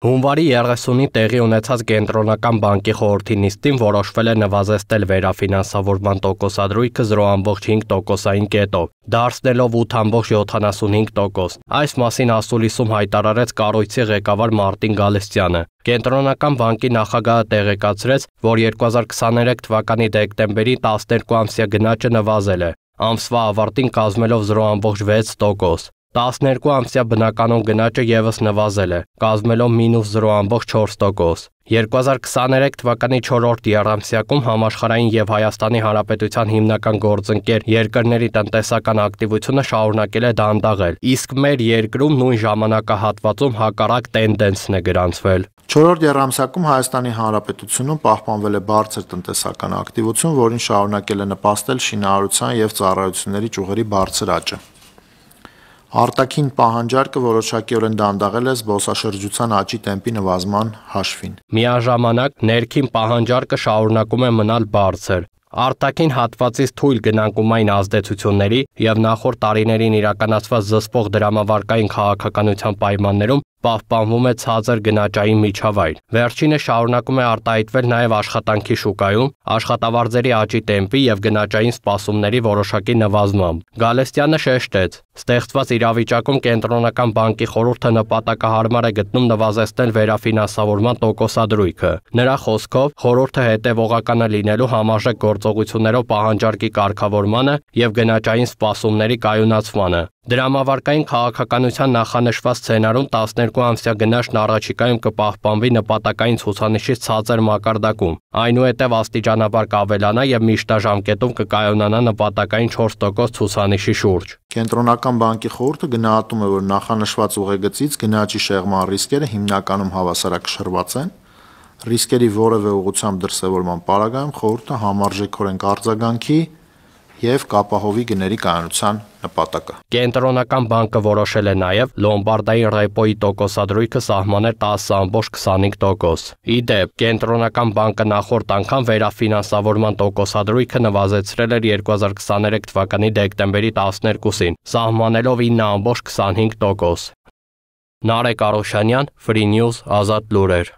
Հունվարի 30-ին տեղի ունեցած Կենտրոնական բանկի խորհրդի նիստին որոշվել է նվազեցնել վերաֆինանսավորման տոկոսադրույքը 0,5%-ային կետով, դարձնելով 8,75%։ Այս մասին ասուլիսում հայտարարեց կառույցի ղեկավար Մարտին Գալստյանը։ Կենտրոնական բանկի նախագահը տեղեկացրեց, որ 2023 թվականի դեկտեմբերի 12-ամսյա գնաճը նվազել է, ամսվա ավարտին կազմելով 0,6%։ 12-ամսյա բնականոն գնաճը ևս նվազել է, կազմելով -0,4%։ 2023 թվականի 4-րդ եռամսյակում համաշխարհային եւ Հայաստանի Հանրապետության հիմնական գործընկեր երկրների տնտեսական ակտիվությունը շարունակել է դանդաղել, իսկ մեր երկրում նույն ժամանակահատվածում հակառակ տենդենսն է գրանցվել։ 4-րդ եռամսյակում Հայաստանի Հանրապետությունում պահպանվել է բարձր տնտեսական ակտիվություն, որին շարունակել է նպաստել շինարարության եւ ծառայությունների ճյուղերի բարձր աճը։ Արտաքին պահանջարկը որոշակիորեն դանդաղել է զբոսաշրջության աճի տեմպի նվազման հաշվին։ Միաժամանակ ներքին պահանջարկը շարունակում է մնալ բարձր։ Արտաքին հատվածից թույլ գնանկումային ազդեցությունների եւ նախորդ տարիներին իրականացված զսպող դրամավարկային քաղաքականության պայմաններում պահպանվում է ցածր գնաճային միջավայր։ Վերջինը շարունակում է արտահայտվել նաև աշխատանքի շուկայում, աշխատավարձերի աճի տեմպի եւ գնաճային սպասումների որոշակի նվազմամբ։ Գալստյանը շեշտեց. ստեղծված իրավիճակում Կենտրոնական բանկի խորհուրդը նպատակահարմար է գտնում նվազեցնել վերաֆինանսավորման տոկոսադրույքը։ Նրա խոսքով խորհուրդը հետևողական է լինելու համարժեք գործողություններով պահանջարկի կարգավորմանը եւ գնաճային սպասումների կայունացմանը։ Դրամավարկային քաղաքականության նախանշված սցենարում 12-ամսյա գնաճն առաջիկայում կպահպանվի նպատակային ցուցանիշից ցածր մակարդակում, այնուհետև աստիճանաբար կավելանա եւ միջնաժամկետում կկայունանա նպատակային 4% ցուցանիշի շուրջ։ Կենտրոնական բանկի խորհուրդը գնահատում է, որ նախանշված ուղեգծից գնաճի շեղման ռիսկերը հիմնականում հավասարակշռված են։ Ռիսկերի որևէ ուղղությամբ դրսևորման պարագայում խորհուրդը համարժեքորեն կարձագանքի եւ կապահովի գների կայունության նպատակը։ Կենտրոնական բանկը որոշել է նաև լոմբարդային ռեպոյի տոկոսադրույքը սահմանել 10,25%։ Ի դեպ, Կենտրոնական բանկը նախորդ անգամ վերաֆինանսավորման տոկոսադրույքը նվազեցրել էր 2023 թվականի դեկտեմբերի 12-ին, սահմանելով 9,25%։ Նարեկ Արոշանյան, Free News, Ազատ լուրեր։